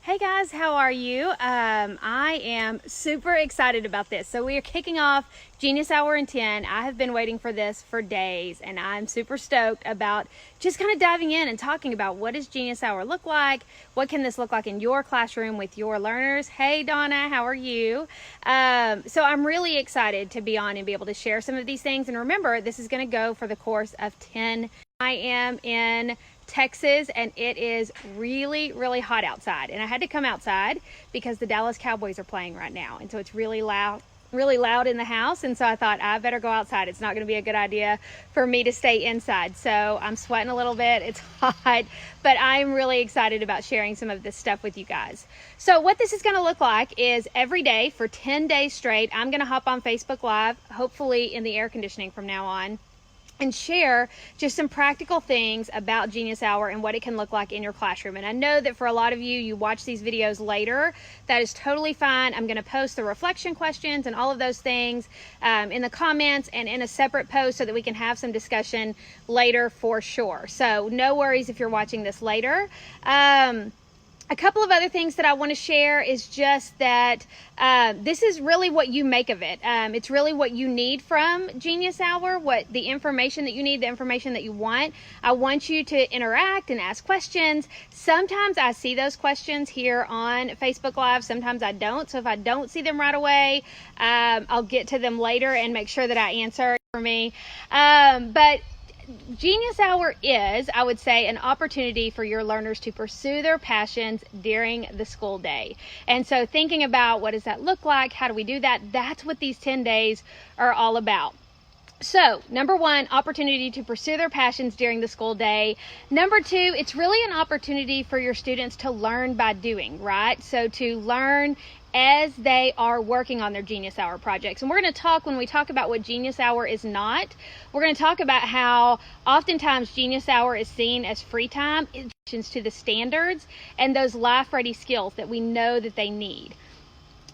Hey guys, how are you? I am super excited about this. So we are kicking off Genius Hour in 10. I have been waiting for this for days, and I'm super stoked about just kind of diving in and talking about what does Genius Hour look like? What can this look like in your classroom with your learners? Hey Donna, how are you? So I'm really excited to be on and be able to share some of these things. And remember, this is going to go for the course of 10. I am in Texas and it is really hot outside, and I had to come outside because the Dallas Cowboys are playing right now, and so it's really loud in the house, and so I thought I better go outside. It's not going to be a good idea for me to stay inside, so I'm sweating a little bit. It's hot, but I'm really excited about sharing some of this stuff with you guys. So what this is going to look like is every day for 10 days straight, I'm going to hop on Facebook Live, hopefully in the air conditioning from now on, and share just some practical things about Genius Hour and what it can look like in your classroom. And I know that for a lot of you watch these videos later. That is totally fine. I'm going to post the reflection questions and all of those things in the comments and in a separate post so that we can have some discussion later for sure. So no worries if you're watching this later. A couple of other things that I want to share is just that this is really what you make of it. It's really what you need from Genius Hour, what the information that you need, the information that you want. I want you to interact and ask questions. Sometimes I see those questions here on Facebook Live. Sometimes I don't. So if I don't see them right away, I'll get to them later and make sure that I answer for me. But Genius Hour is, I would say, an opportunity for your learners to pursue their passions during the school day. And so thinking about what does that look like? How do we do that? That's what these 10 days are all about. So, number one, opportunity to pursue their passions during the school day. Number two, it's really an opportunity for your students to learn by doing, right? So to learn as they are working on their Genius Hour projects. And we're going to talk, when we talk about what Genius Hour is not, we're going to talk about how oftentimes Genius Hour is seen as free time in addition to the standards and those life-ready skills that we know that they need.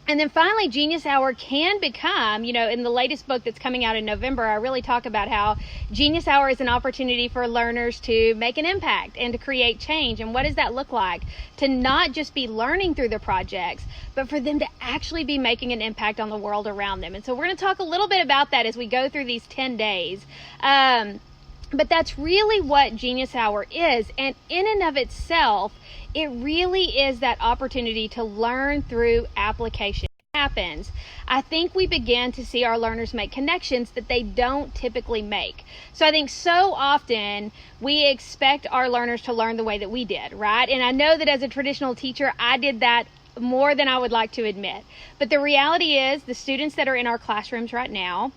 And then finally, Genius Hour can become, in the latest book that's coming out in November, I really talk about how Genius Hour is an opportunity for learners to make an impact and to create change. And what does that look like? To not just be learning through the projects, but for them to actually be making an impact on the world around them. And so we're going to talk a little bit about that as we go through these 10 days. But that's really what Genius Hour is. And in and of itself, it really is that opportunity to learn through application. Happens, I think we begin to see our learners make connections that they don't typically make. So I think so often we expect our learners to learn the way that we did, right? And I know that as a traditional teacher, I did that more than I would like to admit. But the reality is the students that are in our classrooms right now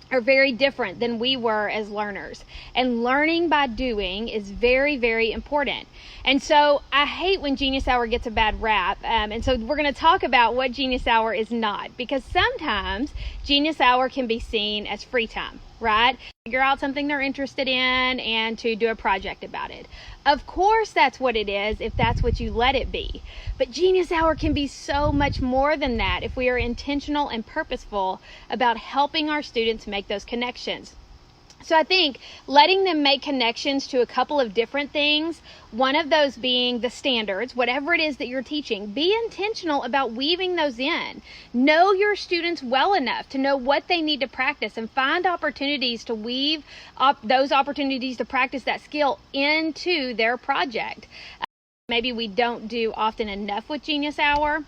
are very different than we were as learners. And learning by doing is very important. And so I hate when Genius Hour gets a bad rap. And so we're going to talk about what Genius Hour is not, because sometimes Genius Hour can be seen as free time, right? Figure out something they're interested in and to do a project about it. Of course, that's what it is if that's what you let it be. But Genius Hour can be so much more than that if we are intentional and purposeful about helping our students make those connections. So I think letting them make connections to a couple of different things, one of those being the standards, whatever it is that you're teaching, be intentional about weaving those in. Know your students well enough to know what they need to practice and find opportunities to weave up those opportunities to practice that skill into their project. Maybe we don't do often enough with Genius Hour.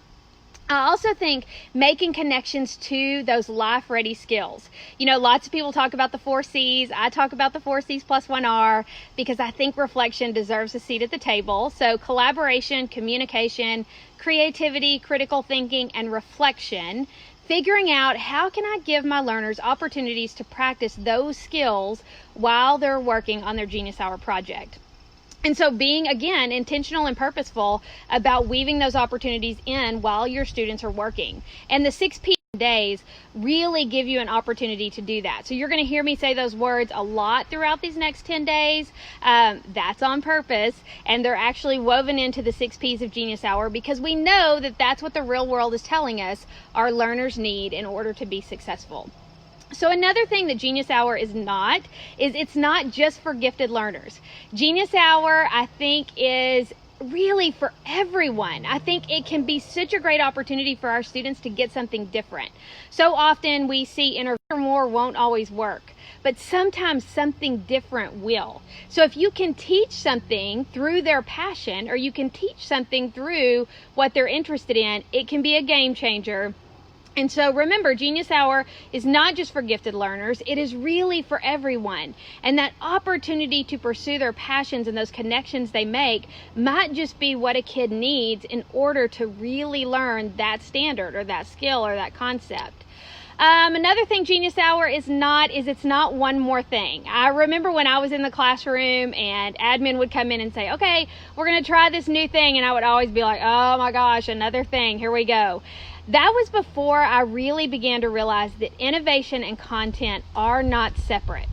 I also think making connections to those life-ready skills. Lots of people talk about the 4 C's. I talk about the 4 C's plus 1 R because I think reflection deserves a seat at the table. So collaboration, communication, creativity, critical thinking, and reflection. Figuring out how can I give my learners opportunities to practice those skills while they're working on their Genius Hour project. And so being, again, intentional and purposeful about weaving those opportunities in while your students are working. And the 6 p.m. days really give you an opportunity to do that. So you're going to hear me say those words a lot throughout these next 10 days. That's on purpose. And they're actually woven into the 6 P's of Genius Hour because we know that that's what the real world is telling us our learners need in order to be successful. So another thing that Genius Hour is it's not just for gifted learners. Genius Hour, I think, is really for everyone. I think it can be such a great opportunity for our students to get something different. So often we see interview or more won't always work, but sometimes something different will. So if you can teach something through their passion, or you can teach something through what they're interested in, it can be a game changer. And so remember, Genius Hour is not just for gifted learners, it is really for everyone. And that opportunity to pursue their passions and those connections they make might just be what a kid needs in order to really learn that standard or that skill or that concept. Another thing Genius Hour is it's not one more thing. I remember when I was in the classroom and admin would come in and say, okay, we're going to try this new thing. And I would always be like, oh my gosh, another thing, here we go. That was before I really began to realize that innovation and content are not separate.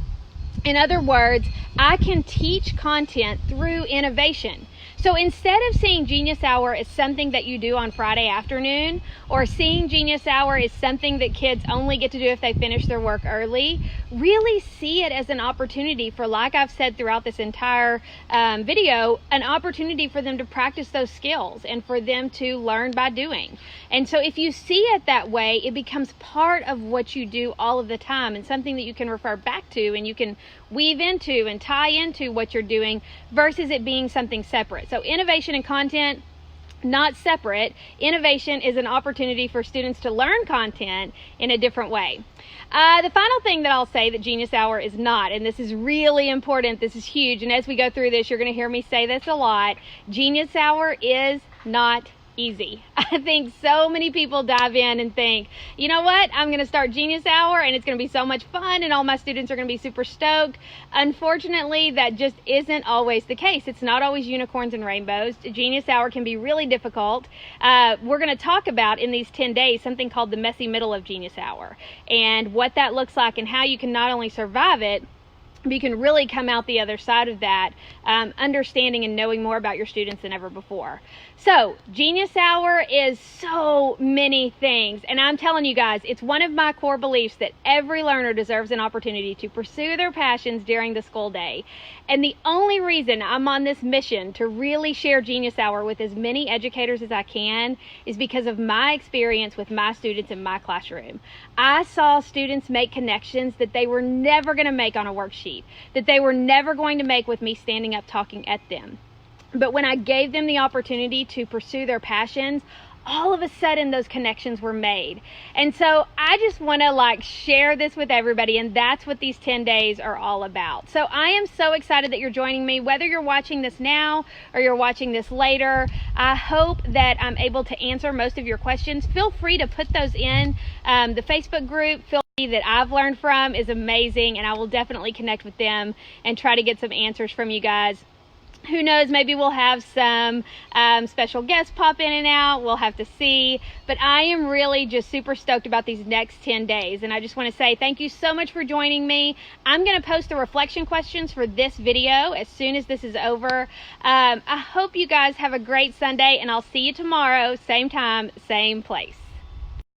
In other words, I can teach content through innovation. So instead of seeing Genius Hour as something that you do on Friday afternoon, or seeing Genius Hour as something that kids only get to do if they finish their work early, really see it as an opportunity for, like I've said throughout this entire video, an opportunity for them to practice those skills and for them to learn by doing. And so if you see it that way, it becomes part of what you do all of the time and something that you can refer back to and you can weave into and tie into what you're doing versus it being something separate. So innovation and content, not separate. Innovation is an opportunity for students to learn content in a different way. The final thing that I'll say that Genius Hour is not, and this is really important, this is huge, and as we go through this, you're going to hear me say this a lot, Genius Hour is not easy. I think so many people dive in and think, you know what, I'm going to start Genius Hour and it's going to be so much fun and all my students are going to be super stoked. Unfortunately, that just isn't always the case. It's not always unicorns and rainbows. Genius Hour can be really difficult. We're going to talk about in these 10 days something called the messy middle of Genius Hour and what that looks like and how you can not only survive it, but you can really come out the other side of that, understanding and knowing more about your students than ever before. So Genius Hour is so many things, and I'm telling you guys, it's one of my core beliefs that every learner deserves an opportunity to pursue their passions during the school day. And the only reason I'm on this mission to really share Genius Hour with as many educators as I can is because of my experience with my students in my classroom. I saw students make connections that they were never going to make on a worksheet, that they were never going to make with me standing up talking at them. But when I gave them the opportunity to pursue their passions, all of a sudden those connections were made. And so I just want to share this with everybody, and that's what these 10 days are all about. So I am so excited that you're joining me, whether you're watching this now or you're watching this later. I hope that I'm able to answer most of your questions. Feel free to put those in the Facebook group. That I've learned from is amazing, and I will definitely connect with them and try to get some answers from you guys. Who knows, maybe we'll have some special guests pop in and out. We'll have to see. But I am really just super stoked about these next 10 days. And I just want to say thank you so much for joining me. I'm going to post the reflection questions for this video as soon as this is over. I hope you guys have a great Sunday, and I'll see you tomorrow, same time, same place.